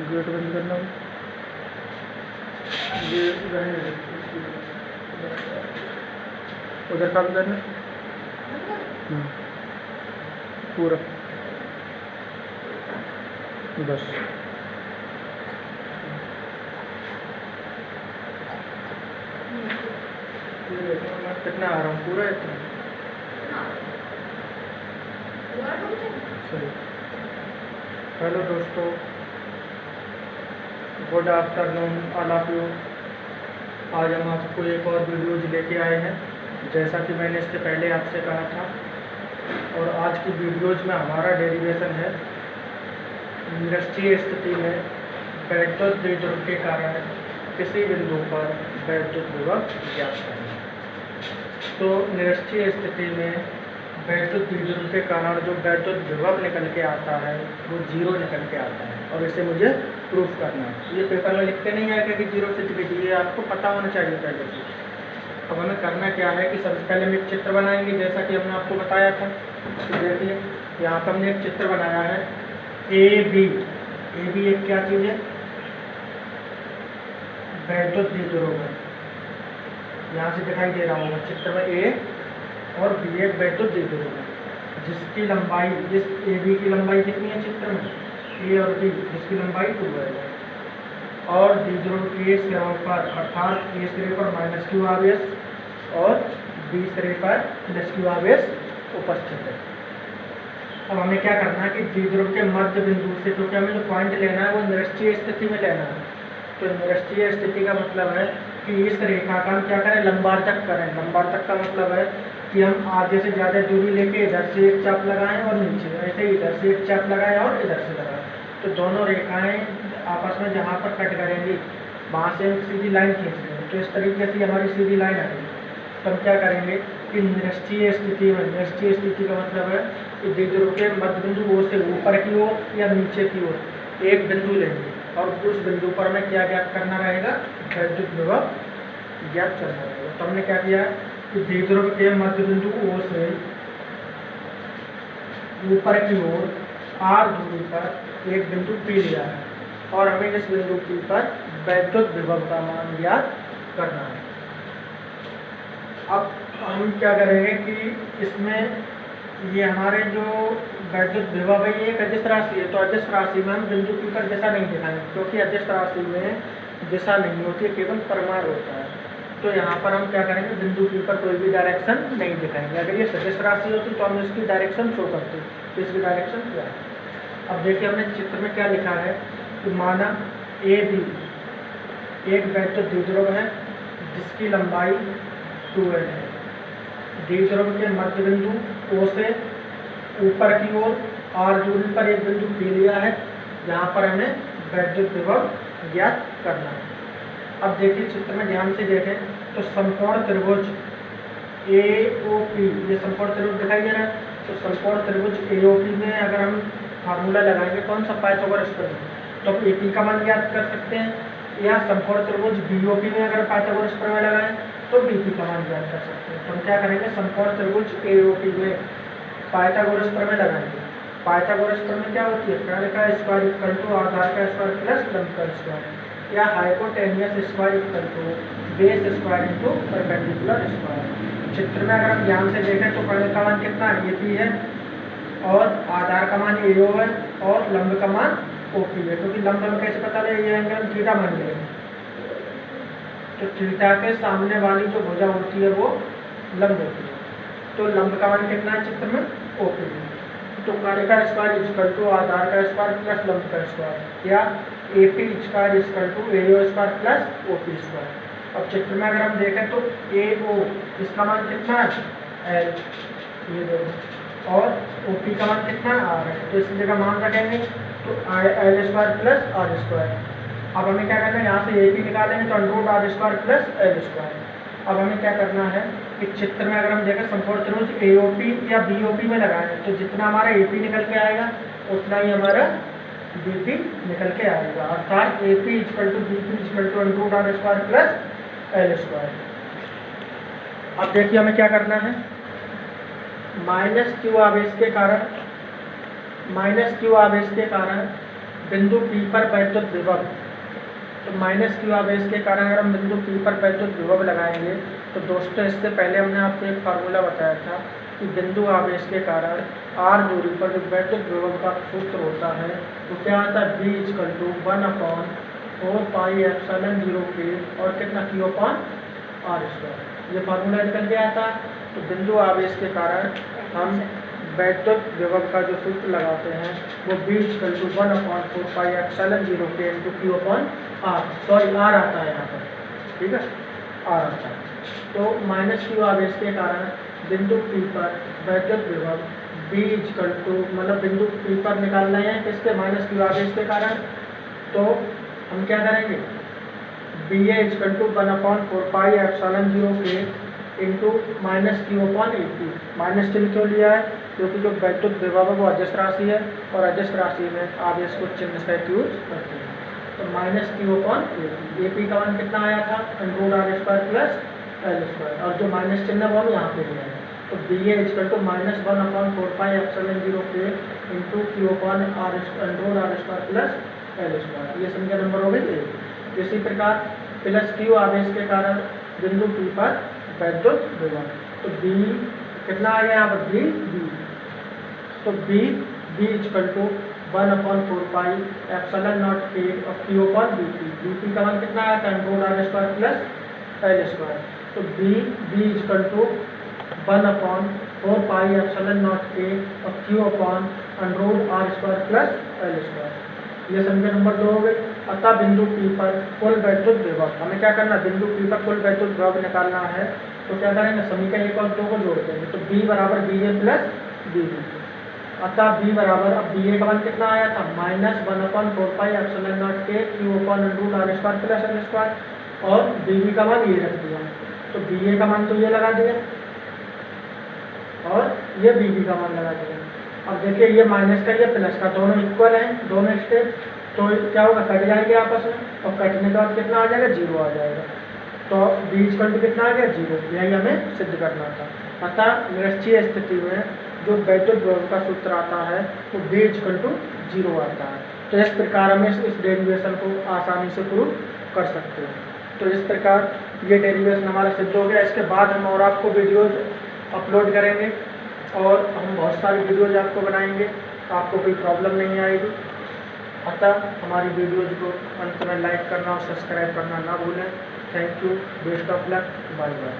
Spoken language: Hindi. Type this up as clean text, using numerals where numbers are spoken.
गेट बंद करना ये रहने उधर का भी करना पूरा बस। कितना आ रहा हूँ पूरा इतना सही। हेलो दोस्तों, good afternoon all of you. आज हम आपको एक और वीडियोज लेके आए हैं, जैसा कि मैंने इससे पहले आपसे कहा था। और आज की वीडियोज में हमारा डेरिवेशन है निरक्षीय स्थिति में वैद्युत द्विध्रुव के कारण किसी बिंदु पर वैद्युत विभव ज्ञात करें। तो निरक्षीय स्थिति में वैद्युत द्विध्रुव के कारण जो वैद्युत विभव निकल के आता है वो जीरो निकल के आता है, और इसे मुझे प्रूफ करना है। ये पेपर में लिखते नहीं आएगा कि जीरो से डिविजन, ये आपको पता होना चाहिए पहले से। अब हमें करना क्या है कि सबसे पहले हम एक चित्र बनाएंगे, जैसा कि हमने आपको बताया था। तो देखिए यहाँ पर हमने एक चित्र बनाया है ए बी एक क्या चीज़ है, वैद्युत द्विध्रुव है। यहाँ से दिखाई दे रहा होगा चित्र में ए और बी एक वैद्युत द्विध्रुव है, जिसकी लंबाई इस ए बी की लंबाई कितनी है चित्र में, ए और बी, जिसकी लंबाई 2 है। और द्विध्रुव के सिरों पर अर्थात ए सिरे पर माइनस क्यू आवेश और बी सिरे पर प्लस क्यू आवेश उपस्थित है। अब हमें क्या करना है कि द्विध्रुव के मध्य बिंदु से, क्योंकि हमें जो पॉइंट लेना है वो निरक्षीय स्थिति में लेना है। तो निरक्षीय स्थिति का मतलब है कि इस रेखा का हम क्या करें, लंबार तक करें। लंबार तक का मतलब है कि हम आगे से ज़्यादा दूरी लेके इधर से एक चाप लगाएं और नीचे, ऐसे ही इधर से एक चाप लगाएं और इधर से लगाएं। तो दोनों रेखाएं आपस में जहाँ पर कट करेंगी वहाँ से एक सीधी लाइन खींच लेंगे। तो इस तरीके से हमारी सीधी लाइन आएगी। तो हम क्या करेंगे कि निरक्षीय स्थिति में, निरक्षीय स्थिति का मतलब है कि द्विध्रुव के मध्य बिंदु ओ से ऊपर की ओर या नीचे की ओर एक बिंदु लेंगे, और उस बिंदु पर हमें क्या ज्ञात करना रहेगा, वैद्युत विभव ज्ञात करना रहेगा। तो हमने क्या किया कि द्विध्रुव के मध्य बिंदु ओ से ऊपर की ओर r दूरी पर एक बिंदु P लिया है, और हमें इस बिंदु P पर वैद्युत विभव का मान ज्ञात करना है। अब हम क्या करेंगे कि इसमें ये हमारे जो वैद्युत विभव है ये एक अदिश राशि है। तो अदिश राशि में हम बिंदु P पर दिशा नहीं दिखाएंगे, क्योंकि अदिश राशि में दिशा नहीं होती है, केवल परिमाण होता है। तो यहाँ पर हम क्या करेंगे, बिंदु P पर कोई भी डायरेक्शन नहीं दिखाएंगे। अगर ये सदिश राशि होती तो हम इसकी डायरेक्शन शो करते, तो इसकी डायरेक्शन क्या है। अब देखिए हमने चित्र में क्या लिखा है कि माना ए बी एक वैद्युत द्विध्रुव है जिसकी लंबाई 2l है। द्विध्रुव के मध्य बिंदु O से ऊपर की ओर r दूरी पर एक बिंदु P लिया है, जहाँ पर हमें वैद्युत विभव ज्ञात करना है। अब देखिए चित्र में ध्यान से देखें तो समकोण त्रिभुज AOP, ये समकोण त्रिभुज दिखाई दे रहा है। तो समकोण त्रिभुज AOP में अगर हम फार्मूला लगाएंगे कौन सा, पाइथागोरस प्रमेय, तो हम AP का मान ज्ञात कर सकते हैं। या समकोण त्रिभुज BOP में अगर पाइथागोरस प्रमेय लगाएं तो BP का मान ज्ञात कर सकते हैं। तो हम क्या करेंगे, समकोण त्रिभुज AOP में पाइथागोरस प्रमेय लगाएंगे। पाइथागोरस प्रमेय क्या होती है, कर्ण का स्क्वायर इक्वल टू आधार का स्क्वायर प्लस लंब का स्क्वायर, या hypotenuse square equal to base square into perpendicular square. चित्र में अगर हम ध्यान से देखें तो कर्ण का मान कितना है, AP है, और आधार का मान AO है, और लंब का मान OP है। क्योंकि लंब हमें कैसे पता लगे, ये एंगल थीटा मान लेंगे। तो थीटा के सामने वाली जो भुजा होती है वो लंब होती है। तो लंब का मान कितना है चित्र में, OP है। तो कर्ण का स्क्वायर इक्वल टू आधार का स्क्वायर प्लस लंब का स्क्वायर, या AP square equal to AO square plus OP square. अब चित्र में अगर हम देखें तो AO इसका मान कितना है, L, ये देखो, और OP का मान कितना है, R है। तो इस जगह मान रखेंगे तो L square plus R square. अब हमें क्या करना है, यहाँ से AP निकालेंगे तो under R square plus L square. अब हमें क्या करना है कि चित्र में अगर हम देखें समकोण त्रिभुज AOP या BOP में लगाएं तो जितना हमारा AP निकल के आएगा उतना ही हमारा BP निकल के आएगा, अर्थात AP equal to BP equal to under R square plus L square. अब देखिए हमें क्या करना है, माइनस Q आवेश के कारण बिंदु P पर वैद्युत विभव, तो माइनस क्यू आवेश के कारण अगर हम बिंदु P पर वैद्युत विभव लगाएंगे तो दोस्तों इससे पहले हमने आपको एक फार्मूला बताया था कि बिंदु आवेश के कारण r दूरी पर जो वैद्युत विभव का सूत्र होता है वो क्या आता है, B इक्वल टू 1/4πε0 के और कितना Q/r²। ये फार्मूला निकल के आता है। तो बिंदु आवेश के कारण हम वैद्युत विभव का जो सूत्र लगाते हैं वो B इक्वल टू 1/4πε0 के इंटू Q/r, सॉरी r आता है यहाँ पर, ठीक है, r आता है। तो माइनस क्यू आवेश के कारण बिंदु P पर वैद्युत विभव B इक्वल टू, मतलब बिंदु P पर निकालना है किसके, माइनस क्यू आवेश के कारण, तो हम क्या करेंगे, BA इक्वल टू 1/4πε0 के इंटू माइनस Q/AP। माइनस चिन्ह क्यों लिया है, क्योंकि जो वैद्युत विभव है वो अजस्थ राशि है और अजस्थ राशि में आवेश को चिन्ह से यूज करते हैं। तो माइनस Q/AP, AP का मान कितना आया था, √r² प्लस l², और जो माइनस चिन्ह है वो हम यहाँ पे लिया है। तो BA इक्वल टू -1/4πε0 के इंटू Q/r² प्लस l², ये संख्या नंबर हो गई। इसी प्रकार प्लस क्यू आवेश के कारण बिंदु P पर वैद्युत विभव, तो B कितना आ गया यहाँ पर, B, तो B इक्वल टू 1/4πε0 के और Q/BP, BP का मान कितना आया था, √r² प्लस l², तो B इक्वल टू 1/4πε0 के और Q/√r² प्लस l², ये संख्या नंबर 2 हो गई। अतः बिंदु P पर कुल वैद्युत विभव, हमें क्या करना, बिंदु P पर कुल वैद्युत विभव निकालना है, तो क्या करेंगे, समीकरण 1 और 2 को जोड़ देंगे, तो B बराबर BA प्लस BB। अतः B बराबर, अब BA का मान कितना आया था, -1/4πε0 के Q/√r² प्लस l², और BB का मान ये रख दिया, तो BA का मान तो ये लगा दिया और ये BB का मान लगा दिया। अब देखिए ये माइनस का ये प्लस का दोनों इक्वल हैं, दोनों स्टेप, तो क्या होगा, कट जाएंगे आपस में, और कटने के बाद कितना आ जाएगा, 0 आ जाएगा। तो B इक्वल टू कितना आ गया, 0, यही हमें सिद्ध करना था। अतः निरक्षीय स्थिति में जो वैद्युत विभव का सूत्र आता है वो B इक्वल टू 0 आता है। तो इस प्रकार हम इस डेरिवेशन को आसानी से प्रूव कर सकते हैं। तो इस प्रकार ये डेरिवेशन हमारा सिद्ध हो गया। इसके बाद हम और आपको वीडियोज अपलोड करेंगे और हम बहुत सारी वीडियोज आपको बनाएंगे, आपको कोई प्रॉब्लम नहीं आएगी। अतः हमारी वीडियोज को अंत में लाइक करना और सब्सक्राइब करना ना भूलें। Thank you, best of luck, bye bye.